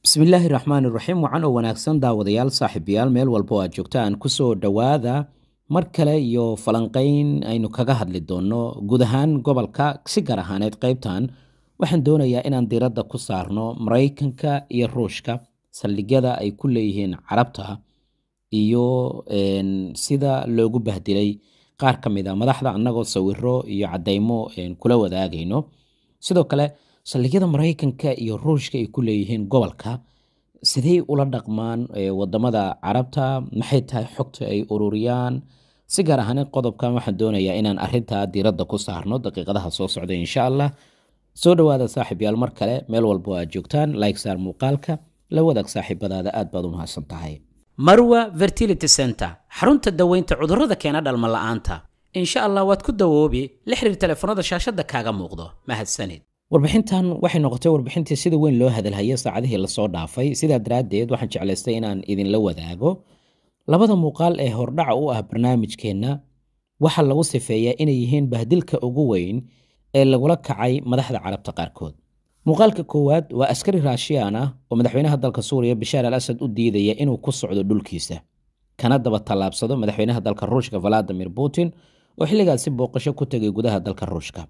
bismillaahi raxmaani raxiim wacan oo wanaagsan daawadayaal saaxiibayaal meel walba oo aad joogtaan kusoo dhowaada mar kale iyo falanqayn aynu kaga hadli doonno guud ahaan gobolka si gaar ahaaneed qaybtan waxaan doonayaa inaan diiradda ku saarno maraykanka iyo ruushka saldhigyada ay ku leeyihiin carabta iyo sida loogu bahdilay qaar ka mid a madaxda annagoo sawiro iyo caddaymo kula wadaagayno sidoo kale saldhigyada maraykanka iyo ruushka ay ku leeyihiin gobolka sidee ula dhaqmaan wadamada carabta maxay tahay xogta ay ururiyaan si gaar ahaaneed qodobkan waxaan doonayaa inaan arintaa diiradda ku saarno daqiiqadaha soo socda insha allah soo dhowaada saaxiibyaal mar kale meel walbo aad joogtaan like saar muuqaalka la wadaag saaxiibadaada aad baad u mahadsan tahay marwa fertility center xarunta daweynta cudurrada keena dhalma la'aanta insha allah waad ku dawoobi la xiriir telefoonada shaashada kaaga muuqdo mahadsanid warbixintan waxay noqotay warbixintii sida weyn loo hadalhayay saacadihii lasoo dhaafay sidaa daraaddeed waxaan jeclaystay inaan idinla wadaago labada muuqaal ee hordhaca u ah barnaamijkeenna waxaa lagu sifeeyaa inay yihiin bahdilka ugu weyn ee lagula kacay madaxda carabta qaarkood muuqaalka koowaad waa askari raashiyaan ah oo madaxweynaha dalka suuriya bishaar al asad u diidaya inuu ku socdo dhulkiisa kana daba tallaabsado madaxweynaha dalka ruushka valadimir putin oo xilligaasi booqasho ku tegay gudaha dalka ruushka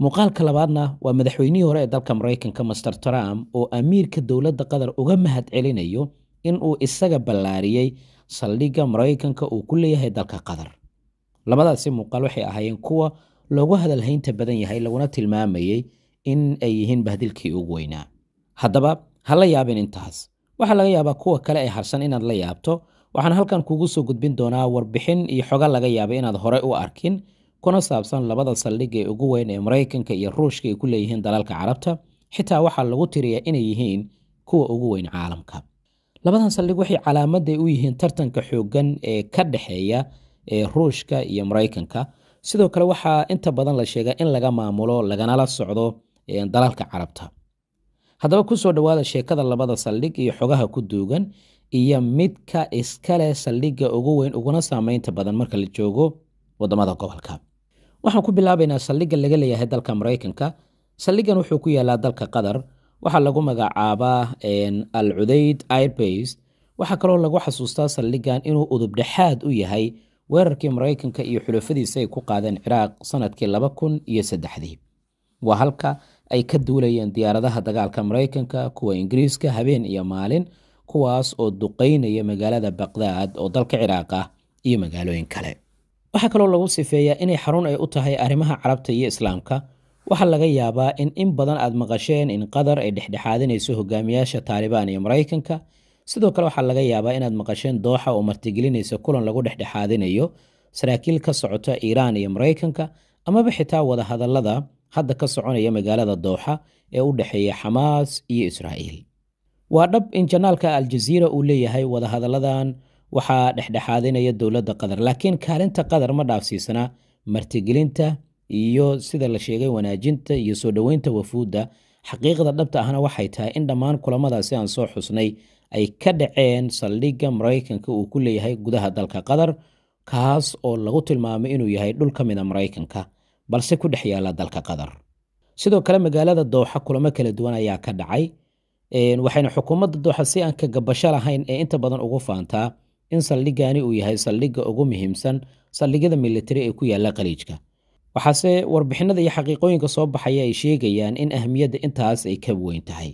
muuqaalka labaadna waa madaxweynihii hore ee dalka maraykanka master trump oo amiirka dowladda qatar uga mahad celinayo inuu isaga ballaariyey saldhigga maraykanka uu ku leeyahay dalka qatar labadaasi muuqaal waxay ahaayeen kuwa loogu hadalhaynta badan yahay laguna tilmaamayey in ay yihiin bahdilkii ugu weynaa haddaba ha la yaabin intaas waxaa laga yaabaa kuwa kale ee harsan inaad la yaabto waxaan halkan kugu soo gudbin doonaa warbixin iyo xoga laga yaaba inaad hore u arkin kuna saabsan labada saldhig ee ugu weyn ee maraykanka iyo ruushka ay ku leeyihiin dalalka carabta xitaa waxaa lagu tiriyaa inay yihiin kuwa ugu weyn caalamka labadan saldhig waxay calaamaday u yihiin tartanka xooggan ee ka dhexeeya ee ruushka iyo maraykanka sidoo kale waxaa inta badan la sheegaa in laga maamulo laganala socdo dalalka carabta haddaba kusoo dhowaada sheekada labada saldhig iyo xogaha ku duugan iyo midka iskale saldhigga ugu weyn uguna saameynta badan marka la joogo wadamada gobolka waxaan ku bilaabaynaa saldhigga laga leeyahay dalka maraykanka saldhiggan wuxuu ku yaalaa dalka qatar waxaa lagu magacaabaa al cudayd airbase waxaa kaloo lagu xasuustaa saldhiggan inuu udubdhexaad u yahay weerarkii maraykanka iyo xulafadiisa ay ku qaadeen ciraaq sanadkii 2003 waa halka ay ka duulayeen diyaaradaha dagaalka maraykanka kuwa ingiriiska habeen iyo maalin kuwaas oo duqeynaya magaalada baqdaad oo dalka ciraaq ah iyo magaalooyin kale waxaa kaloo lagu sifeeyaa inay xarun ay u tahay arrimaha carabta iyo islaamka waxaa laga yaabaa in badan aad maqasheen in qatar ay dhexdhexaadinayso hogaamiyaasha taalibaan iyo maraykanka sidoo kale waxaa laga yaabaa inaad maqasheen dooxa oo martigelinaysa kulan lagu dhexdhexaadinayo saraakiil ka socota iiraan iyo maraykanka amaba xitaa wada hadallada hadda ka soconaya magaalada dooxa ee u dhexeeya xamaas iyo israa'iil waa dhab in janaalka aljaziira uu leeyahay wada hadalladan waxaa dhexdhexaadinaya dowladda qatar laakiin kaalinta qatar ma dhaafsiisana martigelinta iyo sida la sheegay wanaajinta iyo soo dhoweynta wafuudda xaqiiqda dhabta ahna waxay tahay in dhammaan kulamadaasi aan soo xusnay ay ka dhaceen saldhigga maraykanka uu ku leeyahay gudaha dalka qatar kaas oo lagu tilmaamay inuu yahay dhul ka mid a maraykanka balse ku dhex yaala dalka qatar sidoo kale magaalada dooxa kulamo kala duwan ayaa ka dhacay waxayna xukuumadda dooxa si aan ka gabasho lahayn ee inta badan ugu faantaa in saldhiggani uu yahay saldhigga ugu muhiimsan saldhigyada militari ee ku yaala khaliijka waxaase warbixinada iyo xaqiiqooyinka soo baxaya ay sheegayaan in ahmiyadda intaas ay ka weyn tahay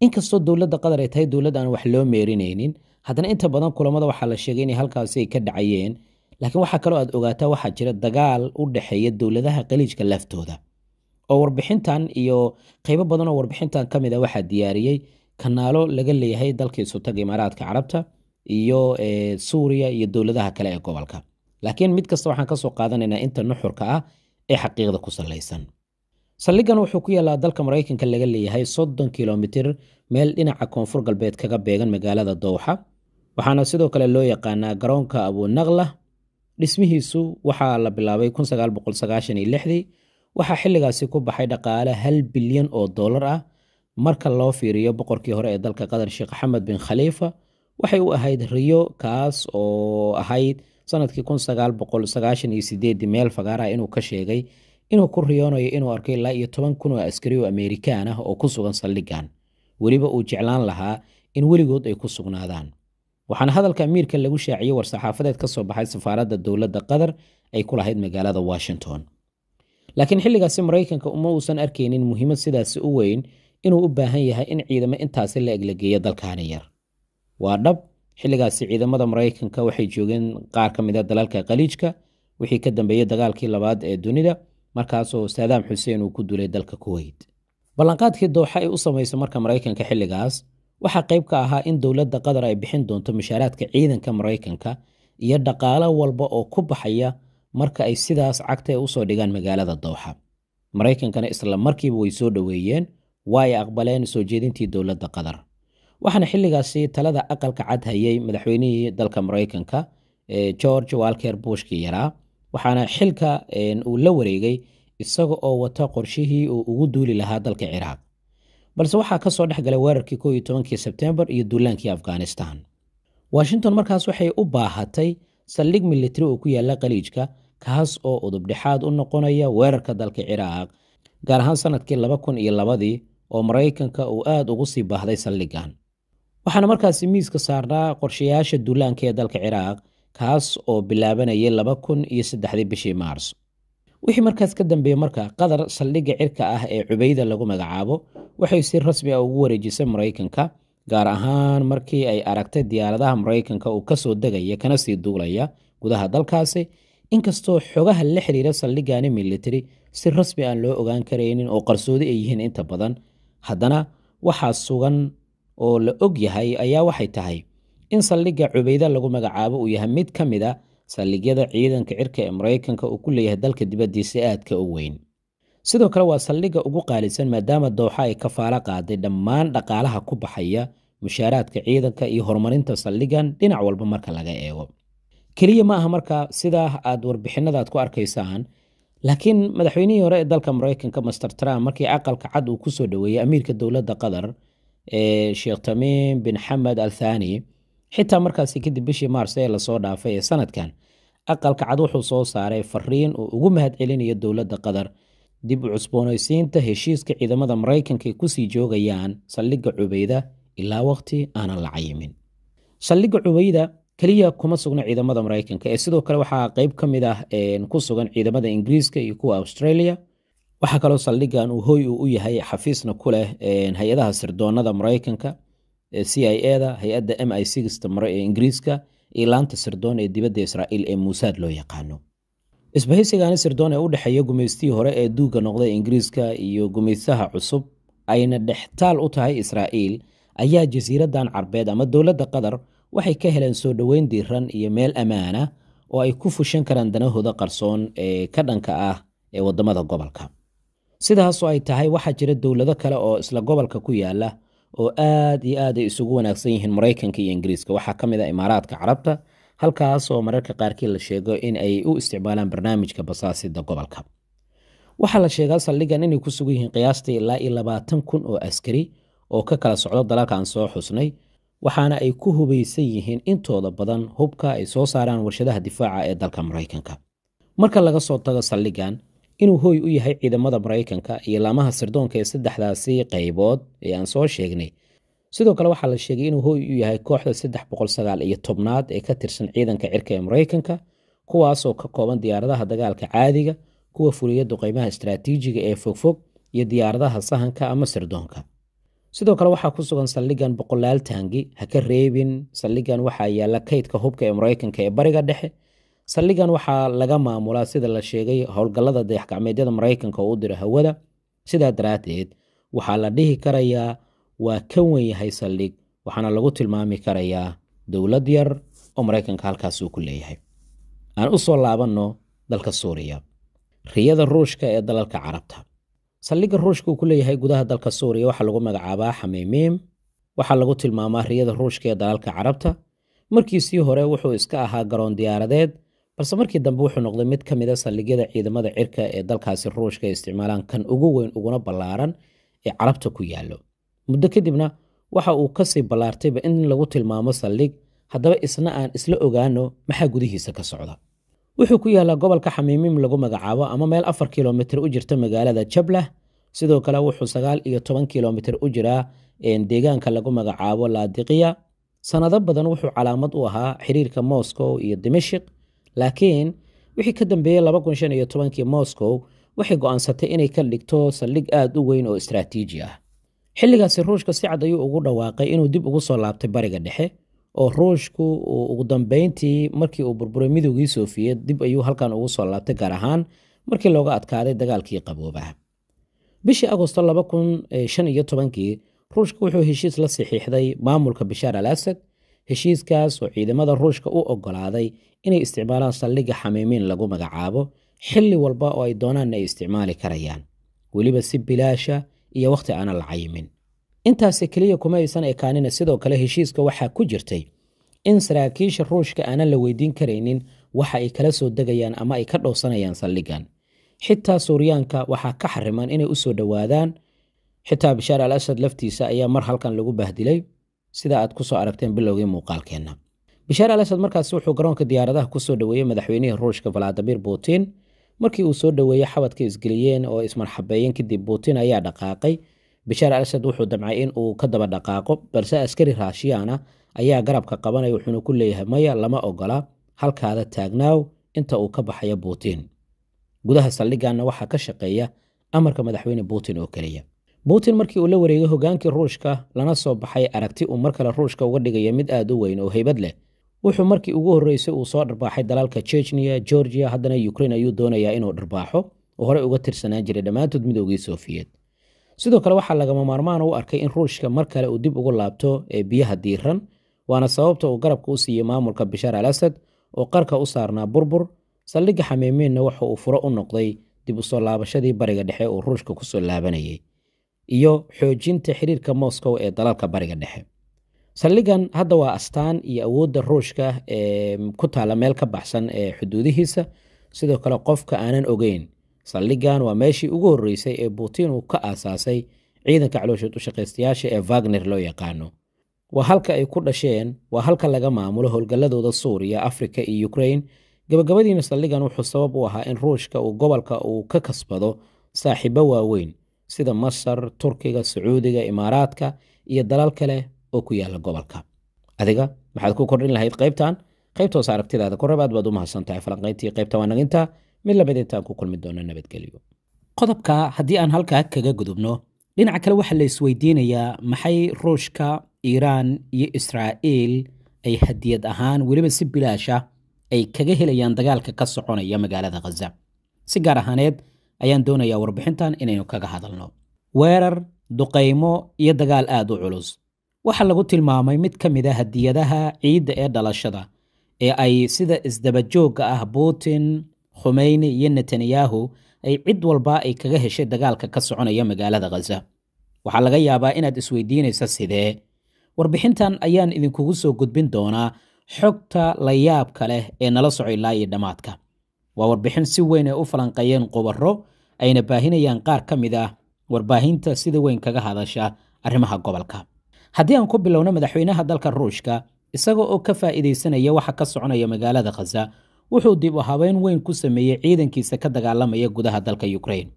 inkastoo dowladda qatar ay tahay dowlad aan wax loo meerinaynin haddana inta badan kulamada waxaa la sheegay inay halkaasi ay ka dhacayeen laakiin waxaa kaloo aad ogaataa waxaa jira dagaal u dhexeeya dowladaha khaliijka laftooda oo warbixintan iyo qaybo badan oo warbixintan ka mid a waxaa diyaariyey kanaalo laga leeyahay dalka isutaga imaaraadka carabta iyo suuriya iyo dowladaha kale ee gobolka laakiin mid kasta waxaan kasoo qaadanaynaa inta nuxurka ah ee xaqiiqda ku salaysan saldhiggan wuxuu ku yaalaa dalka maraykanka laga leeyahay 30 kilomitir meel dhinaca koonfur galbeed kaga beegan magaalada dowxa waxaana sidoo kale loo yaqaanaa garoonka abunaqla dhismihiisu waxaa la bilaabay 1996 waxaa xilligaasi ku baxay dhaqaale 1 bilyan oo dollar ah marka loo fiiriyo boqorkii hore ee dalka qatar sheekh xamed bin khaliifa waxay u ahayd riyo kaas oo ahayd sanadkii 1998 meel fagaaraha inuu ka sheegay inuu ku riyoonayo inuu arkay ilaa iyo 10,000 oo askari oo Amerikaan ah oo ku sugan saldhiggan weliba uu jeclaan lahaa in weligood ay ku sugnaadaan. waxaana hadalka amiirka lagu shaaciyey war-saxaafadeed ka soo baxay safaaradda dowladda qatar ay ku lahayd magaalada Washington. laakiin xilligaasi Maraykanka uma uusan arkaynin muhiimad sidaasi u weyn inuu u baahan yahay in ciidamo intaasi la eglageeyo dalkaani yar. waa dhab, xilligaasi ciidamada Maraykanka waxay joogeen qaar ka mid ah dalalka Khaliijka wixii ka dambeeyay dagaalkii labaad ee dunida, markaasoo Saddam Hussein uu ku dulay dalka Kuwait. ballanqaadkii Dooxa ay u samaysay marka Maraykanka xilligaas waxaa qayb ka ahaa in dowladda qatar ay bixin doonto mushaaraadka ciidanka Maraykanka iyo dhaqaale walba oo ku baxaya marka ay sidaas cagta usoo dhigaan magaalada Dooxa. Maraykankana isla markiiba way soo dhaweeyeen, way aqbaleen soo jeedintii dowladda qatar. waxaana xilligaasi talada aqalka cad hayay madaxweynihii dalka Maraykanka George Walker Bush-kii yaraa, waxaana xilka uu la wareegay isaga oo wata qorshihii uu ugu duuli lahaa dalka Ciraaq. balse waxaa ka soo dhex galay weerarkii 11 Sebtembar iyo duulaankii Afghanistan. Washington markaas waxay u baahatay saldhig military oo ku yaala Khaliijka, kaas oo udub dhexaad u noqonaya weerarka dalka Ciraaq, gaar ahaan sanadkii 2002 oo Maraykanka uu aad ugu sii baahday saldhigan. waxaana markaas miiska saarnaa qorshayaasha duulaanka ee dalka Ciraaq, kaas oo bilaabanayay 2003 bishii Maarso. wixii markaas ka dambeeyay marka qatar saldhigga cirka ah ee Cubayda lagu magacaabo waxay si rasmi ah ugu wareejisay Maraykanka, gaar ahaan markii ay aragtay diyaaradaha Maraykanka uu ka soo degaya kana sii duulaya gudaha dalkaasi. inkastoo xogaha la xiriira saldhigani military si rasmi ah loo ogaan karaynin oo qarsoodi ay yihiin inta badan, haddana waxaa sugan oo la og yahay ayaa waxay tahay in saldhigga Cubayda lagu magacaabo uu yahay mid ka mid ah saldhigyada ciidanka cirka ee Maraykanka uu ku leeyahay dalka dibaddiisa aadka u weyn. sidoo kale waa saldhigga ugu qaalisan maadaama Dooxa ay kafaalo qaaday dhammaan dhaqaalaha ku baxaya mushaaraadka ciidanka iyo horumarinta saldhigan dhinac walba marka laga eego. kaliya ma aha marka sidaa aad warbixinadaad ku arkaysaan, laakiin madaxweynihii hore ee dalka Maraykanka Mr. Trump markii aqalka cad uu ku soo dhaweeyay amiirka dowladda qatar Sheikh Tamim bin Hamad Al Thani, xitaa markaasi kadib bishii Maars ee lasoo dhaafay ee sanadkan, aqalka cad wuxuu soo saaray fariin uu ugu mahadcelinayo dowladda qatar dib u cusboonaysiinta heshiiska ciidamada Maraykanka ay ku sii joogayaan saldhigga Cubayda ilaa waqti aanan la cayimin. saldhigga Cubayda kaliya kuma sugna ciidamada Maraykanka ee sidoo kale waxaa qayb ka mid ah ku sugan ciidamada Ingiriiska iyo kuwa Australia. waxaa kaloo saldhiggan uu hooy u yahay xafiisna ku leh hay-adaha sirdoonada Maraykanka, CIA-da, hay-adda MI6 ee Ingiriiska iyo laanta sirdoon ee dibadda Israa'iil ee Mossad loo yaqaano. isbahaysigaani sirdoon ee u dhexeeya gumaystii hore ee duuga noqday Ingiriiska iyo gumaysaha cusub ayna dhextaal u tahay Israa'iil ayaa jasiiradan Carbeed ama dowladda qatar waxay ka heleen soo dhaweyn diiran iyo meel ammaan ah oo ay ku fushan karaan danahooda qarsoon ee ka dhanka ah ee wadamada gobolka. sidaas oo ay tahay waxaa jira dowlado kale oo isla gobolka ku yaala oo aad iyo aad ay isugu wanaagsan yihiin Maraykanka iyo Ingiriiska. waxaa ka mid ah Imaaraadka Carabta, halkaas oo mararka qaarkii la sheego in ay u isticmaalaan barnaamijka basaasida gobolka. waxaa la sheegaa saldhigan inay ku sugan yihiin qiyaastii ilaa 20,000 oo askari oo ka kala socdo dalalka aan soo xusnay, waxaana ay ku hubaysan yihiin intooda badan hubka ay soo saaraan warshadaha difaaca ee dalka Maraykanka. marka laga soo tago saldhigan inuu hooy u yahay ciidamada Maraykanka iyo laamaha sirdoonka ee saddexdaasi qaybood ee aan soo sheegnay, sidoo kale waxaa la sheegay inuu hooy u yahay kooxda 319aad ee ka tirsan ciidanka cirka ee Maraykanka, kuwaasoo ka kooban diyaaradaha dagaalka caadiga, kuwa fuliya duqeymaha istiraatiijiga ee fogfog iyo diyaaradaha sahanka ama sirdoonka. sidoo kale waxaa ku sugan saldhigan boqolaal taangi. ha ka reebin saldhigan waxaa yaala kaydka hubka ee Maraykanka ee bariga dhexe. saldhigan waxaa laga maamulaa sida la sheegay howlgallada dayax-gacmeedyada Maraykanka oo u dira hawada. sidaa daraaddeed waxaa la dhihi karayaa waa ka wen yahay saldhig, waxaana lagu tilmaami karayaa dowlad yar oo Maraykanka halkaas uu ku leeyahay. aan u soo laabanno dalka Suuriya. riyada Ruushka ee dalalka Carabta. saldhigga Ruushka uu ku leeyahay gudaha dalka Suuriya waxaa lagu magacaabaa Xamiimiim. waxaa lagu tilmaamaa riyada Ruushka ee dalalka Carabta. markiisii hore wuxuu iska ahaa garoon diyaaradeed, balse markii dambe wuxuu noqday mid ka mid ah saldhigyada ciidamada cirka ee dalkaasi Ruushka ay isticmaalaan kan ugu weyn uguna ballaaran ee Carabta ku yaalo. muddo kadibna waxa uu ka sii ballaartayba in lagu tilmaamo saldhig. haddaba isna aan isla ogaano maxaa gudihiisa ka socda. wuxuu ku yaalaa gobolka Xamiimiim lagu magacaabo ama meel 4 kilomitir u jirta magaalada Jablah. sidoo kale wuxuu 19 kilomitir u jiraa deegaanka lagu magacaabo Laadiqiya. sanado badan wuxuu calaamad u ahaa xiriirka Moscow iyo Dimashq, laakiin wixii ka dambeeyay 2015 Moscow waxay go'aansatay inay ka dhigto saldhig aad u weyn oo istiraatiiji ah. xilligaasi Ruushka si cad ayuu ugu dhawaaqay inuu dib ugu soo laabtay bariga dhexe, oo Ruushku ugu dambeyntii markii uu burburay Midowgii Sofiyeed dib ayuu halkan ugu soo laabtay, gaar ahaan markii looga adkaaday dagaalkii qaboobaha. bishii Agoosto 2015 Ruushka wuxuu heshiis la saxiixday maamulka Bashar al-Assad. heshiiskaas oo ciidamada Ruushka u ogolaaday inay isticmaalaan saldhigga Xameymiin lagu magacaabo xilli walba oo ay doonaan ay isticmaali karayaan, weliba si bilaasha iyo waqti aan la cayimin. intaas kaliya kuma aysan ekaanina, sidoo kale heshiiska waxaa ku jirtay in saraakiisha Ruushka aanan la weydiin karaynin waxa ay kala soo degayaan ama ay ka dhowsanayaan saldhiggan. xitaa Suuriyaanka waxaa ka xariman inay u soo dhawaadaan. xitaa Bashar al-Assad laftiisa ayaa mar halkan lagu bahdilay, sida aad ku soo aragteen bilowgii muuqaalkeena. Bashar al-Assad markaas wuxuu garoonka diyaaradaha ku soo dhaweeyay madaxweynihii Ruushka Vladimir Putin. markii uu soo dhaweeyay xabadka isgeliyeen oo ismarxabeeyeen kadib, Putin ayaa dhaqaaqay. Bashar al-Assad wuxuu damcay in uu ka daba dhaqaaqo, balse askari Raashiyaan ah ayaa garabka qabanaya, wuxuuna ku leeyahay maya, lama ogola, halkaada taagnaaw inta uu ka baxaya Putin. gudaha saldhiggaana waxaa ka shaqeeya amarka madaxweyne Putin oo kaliya. Putin markii uu la wareegay hogaankii Ruushka lana soo baxay aragti uu mar kale Ruushka uga dhigaya mid aad u weyn oo haybad leh, wuxuu markii ugu horreysay uu soo dharbaaxay dalalka Chechnya, Georgia, haddana Ukraine ayuu doonayaa inuu dharbaaxo oo hore uga tirsanaan jiray dhammaantood Midowgii Sofiyeed. sidoo kale waxaa lagama maarmaan u arkay in Ruushka mar kale uu dib ugu laabto biyaha diiran, waana sababta uu garabka u siiyey maamulka Bashar al-Assad oo qarka u saarnaa burbur. saldhigga Xameymiinna waxa uu furo u noqday dib u soo laabashadii bariga dhexe oo Ruushka ku soo laabanayay iyo xoojinta xiriirka Moscow ee dalalka bariga dhexe. saldhiggan hadda waa astaan iyo awoodda Ruushka ku taala meel ka baxsan xuduudihiisa. sidoo kale qofka aanan ogeyn, saldhiggan waa meeshii ugu horreysay ee Putin uu ka aasaasay ciidanka caloosha u shaqaystayaasha ee Wagner loo yaqaano. waa halka ay ku dhasheen, waa halka laga maamulo howlgalladooda Suuriya, Afrika iyo Ukraine. gabagabadiina saldhiggan wuxuu sabab u ahaa in Ruushka uu gobolka uu ka kasbado saaxiibo waaweyn sida Masar, Turkiga, Sacuudiga, Imaaraadka iyo dalal kale oo ku yaala gobolka. adiga maxaad ku kordhin lahayd qaybtoos aragtidaada ku rabaad baad u mahadsantahay. falanqayntii qaybta waa naginta mid lamid intaan ku kulmi doona. nabadgelyo. qodobka haddii aan halkaa kaga gudubno, dhinaca kale waxaa la isweydiinayaa maxay Ruushka, Iiraan iyo Israa'iil ay hadiyad ahaan weliba si bilaasha ay kaga helayaan dagaalka ka soconaya magaalada Gaza. si gaar ahaaneed ayaan doonayaa warbixintan inaynu kaga hadalno. weerar, duqaymo iyo dagaal aad u culus waxaa lagu tilmaamay mid ka mid ah hadiyadaha ciidda ee dhalashada ee ay sida isdabajooga ah Putin, Khomeini iyo Netanyahu ay cid walba ay kaga heshay dagaalka ka soconaya magaalada Gaza. waxaa laga yaabaa inaad isweydiinaysa sidee. warbixintan ayaan idinkugu soo gudbin doonaa xogta la yaabka leh ee nala socay ilaa iyo dhammaadka. waa warbixin si weyn ay u falanqeeyeen khubaro, ayna baahinayaan qaar ka mid ah warbaahinta sida weyn kaga hadasha arrimaha gobolka. haddii aan ku bilowno, madaxweynaha dalka Ruushka isaga oo ka faa'iideysanaya waxa ka soconaya magaalada Gaza, wuxuu dib u habeyn weyn ku sameeyey ciidankiisa ka dagaalamaya gudaha dalka Ukraine,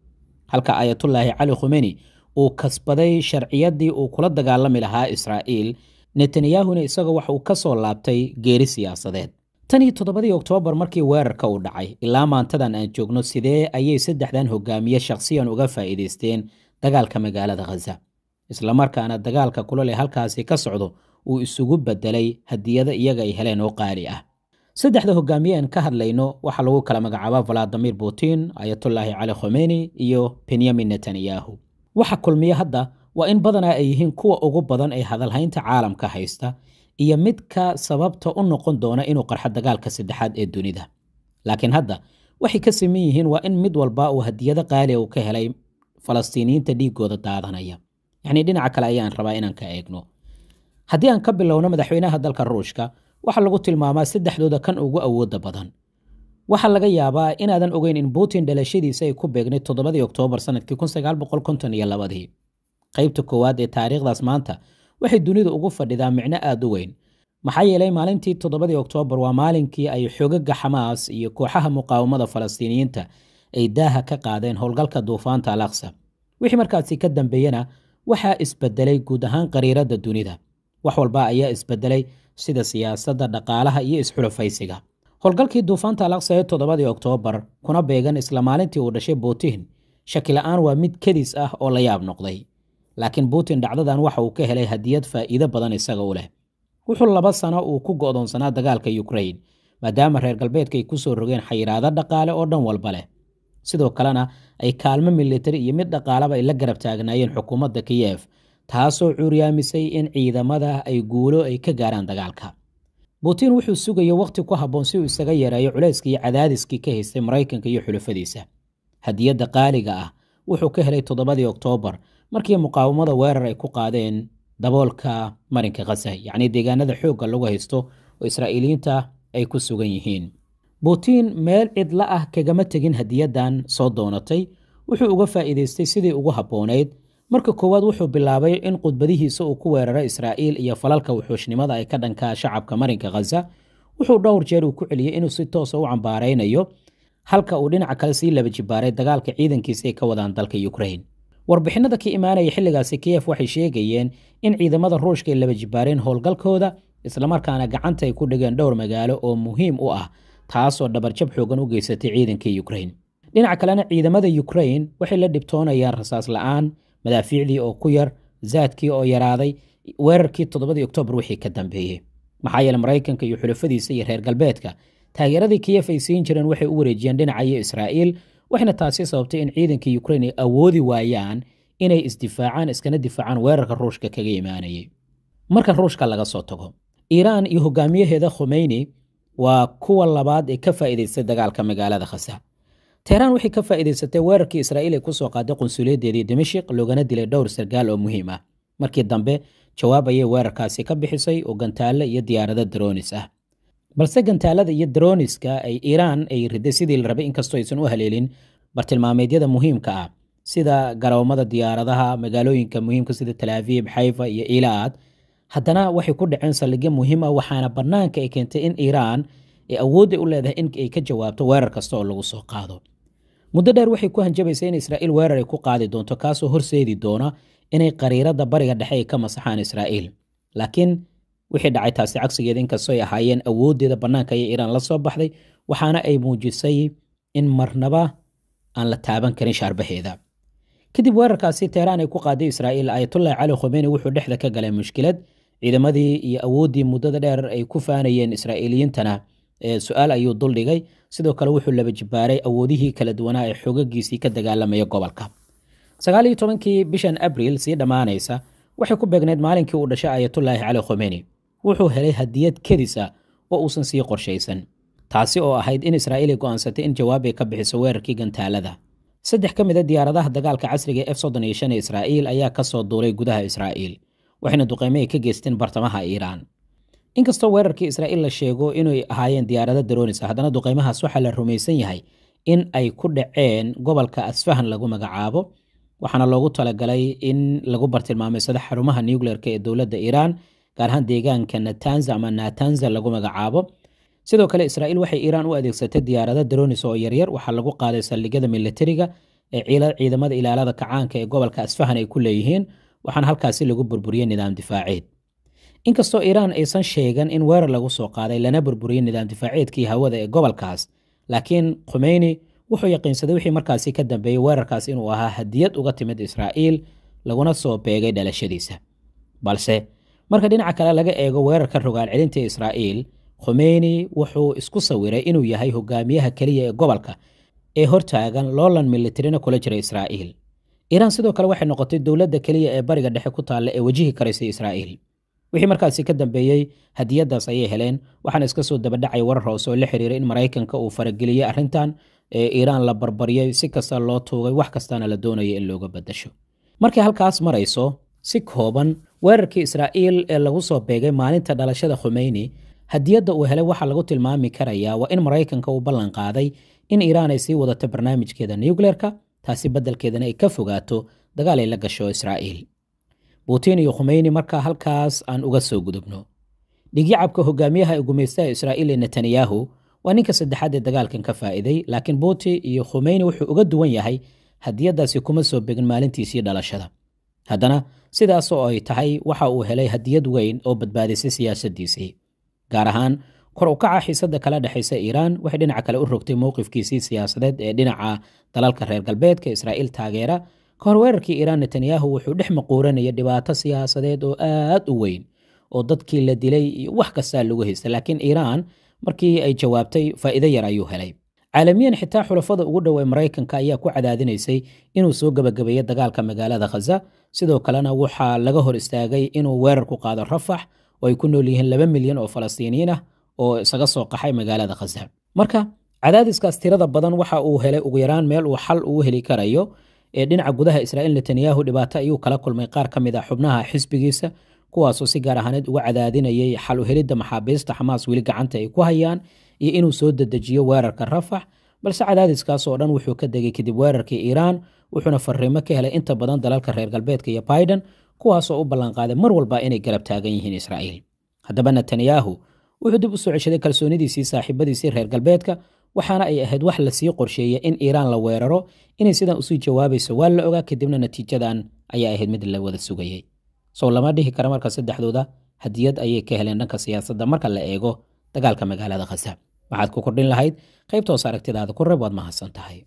halka Ayatullaahi Cali Khomeini uu kasbaday sharciyadii uu kula dagaalami lahaa Israa'iil. Netanyahuna isaga waxa uu ka soo laabtay geeri siyaasadeed. 7 Oktoobar markii weerarka uu dhacay ilaa maantadan aan joogno, sidee ayay saddexdan hogaamiye shakhsiyan uga faa'iideysteen dagaalka magaalada Gaza, isla markaana dagaalka kulole halkaasi ka socdo uu isugu bedelay hadiyada iyaga ay heleen oo qaali ah. saddexda hogaamiye aan ka hadlayno waxa lagu kala magacaabaa Vladimir Putin, Ayatullaahi Cali Khomeini iyo Benjamin Netanyahu. waxa kulmiye hadda waa in badanaa ay yihiin kuwa ugu badan ee hadalhaynta caalamka haysta iyo midka sababta u noqon doona inuu qarxo dagaalka saddexaad ee dunida. laakiin hadda waxay ka siman yihiin waa in mid walba uu hadiyada qaali uu ka helay Falastiiniyiinta dhiigooda daadanaya. yacni dhinaca kale ayaan rabaa inaan ka eegno. haddii aan ka bilowno madaxweynaha dalka Ruushka, waxaa lagu tilmaamaa saddexdooda kan ugu awooda badan. waxaa laga yaabaa inaadan ogeyn in Putin dhalashadiisa ay ku beegnayd 7 Oktoobar sanadkii 1952. qaybta koowaad ee taariikhdaas maanta waxay dunida ugu fadhidaa micno aad u weyn, maxaa yeelay maalintii 7 Oktoobar waa maalinkii ay xoogagga Xamaas iyo kooxaha muqaawamada Falastiiniyiinta ay daaha ka qaadeen howlgalka duufaanta Al-Aqsa. wixii markaasi ka dambeeyana waxaa isbedelay guud ahaan qariirada dunida. wax walba ayaa isbedelay sida siyaasadda, dhaqaalaha iyo isxulufaysiga. howlgalkii duufaanta Al-Aqsa ee 7 Oktoobar kuna beegan isla maalintii uu dhashay Putin, shaki la'aan waa mid kedis ah oo la yaab noqday. laakiin Putin dhacdadan waxa uu ka helay hadiyad faa'iido badan isaga u leh. wuxuu 2 sano uu ku go'doonsanaa dagaalka Ukraine, maadaama reer galbeedka ay ku soo rogeen xayiraado dhaqaale oo dhan walba leh. sidoo kalena ay kaalmo militari iyo mid dhaqaalaba ay la garab taagnaayeen xukuumadda Kiev, taasoo cuuryaamisay in ciidamada ay guulo ay ka gaaraan dagaalka. Putin wuxuu sugayay waqti ku habboon si uu isaga yareeyo culayskii iyo cadaadiskii ka haystay Maraykanka iyo xulafadiisa. hadiyadda qaaliga ah wuxuu ka helay 7 Oktoobar markii muqaawamada weerar ay ku qaadeen daboolka marinka Gaza, yacni deegaanada xoogga lagu haysto oo Israa'iiliyiinta ay ku sugan yihiin. Putin meel cidla ah kagama tegin hadiyadan soo doonatay, wuxuu uga faa'iidaystay sidii ugu habboonayd. marka koowaad wuxuu bilaabay in khudbadihiisa uu ku weeraro Israa'iil iyo falalka wuxuushnimada ay ka dhankaa shacabka marinka Gaza. wuxuu dhowr jeer uu ku celiyay inuu si toos ah u cambaaraynayo, halka uu dhinaca kale sii laba jibaaray dagaalka ciidankiisa ay ka wadaan dalka Ukraine. warbixinada ka imaanaya xilligaasi Kiev waxay sheegayeen in ciidamada Ruushka ay laba jibaareen howlgalkooda, isla markaana gacanta ay ku dhigeen dhowr magaalo oo muhiim u ah, taasoo dhabarjab xoogan u geysatay ciidanka Ukraine. dhinaca kalena ciidamada Ukraine waxay la dhibtoonayaan rasaas la'aan, madaafiicdii oo ku yar, zaadkii oo yaraaday weerarkii 7 Oktoobar wixii ka dambeeyay. maxaa yeelay Maraykanka iyo xulafadiisa iyo reer galbeedka taageeradii Kiev ay siin jireen waxay u wareejiyeen dhinaca Israa'iil, waxayna taasi sababtay in ciidanka Ukraine ay awoodi waayaan inay isdifaacaan, iskana difaacaan weerarka Ruushka kaga imaanayay. marka Ruushka laga soo tago, Iiraan iyo hogaamiyaheeda Khomeini waa kuwa labaad ee ka faa'iidaystay dagaalka magaalada Gaza. Teheraan waxay ka faa'iidaysatay weerarkii Israa'iil ay ku soo qaaday qunsuliyadeedii Dimashq, loogana dilay dhowr sargaal oo muhiim ah. markii dambe jawaab ayay weerarkaasi ka bixisay oo gantaale iyo diyaarado dronis ah. balse gantaalada iyo droniska ay Iiraan ay riday sidii la rabay, inkastoo aysan u haleelin bartilmaameedyada muhiimka ah sida garoomada diyaaradaha, magaalooyinka muhiimka sida Tel Aviv, Haifa iyo Eilat. haddana waxay ku dhaceen saldhigyo muhiim ah, waxaana bannaanka ay keentay in Iiraan ay awood u leedahay in ay ka jawaabto weerar kasta oo lagu soo qaado. muddo dheer waxay ku hanjabaysay in Israa'iil weerar ay ku qaadi doonto, kaasoo horseedi doona inay qariirada bariga dhexe ay ka masaxaan Israa'iil. laakiin wixii dhacay taasi cagsigeeda, inkastoo ay ahaayeen awooddeeda bannaanka ayay Iiraan la soo baxday, waxaana ay muujisay in marnaba aan la taaban karin shaarbaheeda. kadib weerarkaasi Teheraan ay ku qaaday Israa'iil, Ayatollah Ali Khomeini wuxuu dhexda ka galay mushkilad. ciidamadii iyo awooddii muddada dheer ay ku faanayeen Israa'iiliyiintana su'aal ayuu duldhigay. sidoo kale wuxuu laba jibaaray awoodihii kala duwanaa ee xogagiisii ka dagaalamaya gobolka. 19 bishan Abriil sii dhammaanaysa waxay ku beegneed maalinkii uu dhashay Ayatollah Ali Khomeini. wuxuu helay hadiyad kedis ah oo uusan sii qorshaysan, taasi oo ahayd in Israa'iil ay go'aansatay in jawaab ay ka bixiso weerarkii gantaalada. 3 ka mid ah diyaaradaha dagaalka casriga ee F-35 ee Israa'iil ayaa ka soo duulay gudaha Israa'iil, waxayna duqeymo ay ka geysteen bartamaha Iiraan. inkastoo weerarkii Israa'iil la sheego inay ahaayeen diyaarado dronis, haddana duqeymahaas waxaa la rumaysan yahay in ay ku dhaceen gobolka Asfahan lagu magacaabo, waxaana loogu talagalay in lagu bartilmaameysado xarumaha nuclearka ee dowladda Iiraan, gaar ahaan deegaanka Natanza ama Natanza lagu magacaabo. sidoo kale Israa'iil waxay Iiraan u adeegsatay diyaarado dronis oo yaryar, waxaa lagu qaaday saldhigyada militariga ee ciidamada ilaalada kacaanka ee gobolka Asfahan ay ku leeyihiin, waxaana halkaasi lagu burburiyey nidaam difaaceed. inkastoo Iiraan aysan sheegan in weerar lagu soo qaaday lana burburiyey nidaam difaaceedkii hawada ee gobolkaas, laakiin Khomeini wuxuu yaqiinsaday wixii markaasi ka dambeeyey weerarkaas inuu ahaa hadiyad uga timid Israa'iil, laguna soo beegay dhalashadiisa. balse marka dhinaca kale laga eego weerarka rogaal celinta Israa'iil, Khomeini wuxuu isku sawiray inuu yahay hogaamiyaha kaliya ee gobolka ee hortaagan loolan militarina kula jira Israa'iil. Iiraan sidoo kale waxay noqotay dowladda kaliya ee bariga dhexe ku taalla ee wajihi karaysa Israa'iil. wixii markaasi ka dambeeyey hadiyadaas ayay heleen, waxaana iska soo dabadhacay warar hoose oo la xiriiray in Maraykanka uu farageliyey arrintan, ee Iiraan la barbariyay, si kasta loo tuugay, wax kastana la doonayay in looga bedasho. markay halkaas marayso, si kooban weerarkii Israa'iil ee lagu soo beegay maalinta dhalashada Khomeini, hadiyadda uu helay waxaa lagu tilmaami karayaa waa in Maraykanka uu ballan qaaday in Iiraan ay sii wadato barnaamijkeeda nuclearka, taasi beddelkeedana ay ka fogaato dagaal ay la gasho Israa'iil. Putin iyo Khomeini marka halkaas aan uga soo gudubno. dhigyacabka hogaamiyaha ee gumaystaha Israa'iil ee Netanyahu waa ninka saddexaad ee dagaalkan ka faa'iiday, laakiin Putin iyo Khomeini wuxuu uga duwan yahay hadiyadaasi kuma soo begin maalintiisii dhalashada. haddana sidaasoo ay tahay waxa uu helay hadiyad weyn oo badbaadisay siyaasadiisii, gaar ahaan kor u kaca xiisada kala dhexaysa Iiraan waxay dhinaca kale u rogtay mowqifkiisii siyaasadeed ee dhinaca dalalka reer galbeedka Israa'iil taageera. ka hor weerarkii Iiraan, Netanyahu wuxuu dhex maquuranayay dhibaato siyaasadeed oo aad u weyn oo dadkii la dilay iyo wax kasta lagu haystay, laakiin Iiraan markii ay jawaabtay faa'iido yar ayuu helay. caalamiyan xitaa xulafada ugu dhow ee Maraykanka ayaa ku cadaadinaysay inuu soo gabagabeeyo dagaalka magaalada Gaza. sidoo kalena waxaa laga hor istaagay inuu weerar ku qaado Rafax oo ay ku nool yihiin 2 milyan oo Falastiiniyiin ah oo isaga soo qaxay magaalada Gaza. marka cadaadiskaas tirada badan waxa uu helay ugu yaraan meel uu xal ugu heli karayo ee dhinaca gudaha Israa'iil. Netanyahu dhibaato ayuu kala kulmay qaar ka mid ah xubnaha xisbigiisa, kuwaasoo si gaar ahaaneed uga cadaadinayay xal u helidda maxaabiista Xamaas weli gacanta ay ku hayaan iyo inuu soo dedejiyo weerarka Rafax. balse cadaadiskaas oo dhan wuxuu ka degay kadib weerarkii Iiraan, wuxuuna fariimo ka helay inta badan dalalka reer galbeedka iyo Biden, kuwaasoo u ballanqaaday mar walba inay garab taagan yihiin Israa'iil. haddaba Netanyahu wuxuu dib u soo ceshaday kalsoonidiisii saaxiibadiisii reer galbeedka, waxaana ay ahayd wax la sii qorsheeyay in Iiraan la weeraro. inay sidan usii jawaabayso waa la ogaa, kadibna natiijadan ayaa ahayd mid la wada sugayay. sow lama dhihi kara marka saddexdooda hadiyad ayay ka heleen dhanka siyaasadda marka la eego dagaalka magaalada Gaza. waxaad ku kordhin lahayd qaybta hoos aragtidaada ku reeb, waad mahadsan tahay.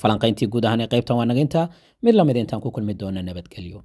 falanqayntii guud ahaan ee qaybtan waa naga intaa, mid lamid intaan ku kulmi doona nabadgelyo.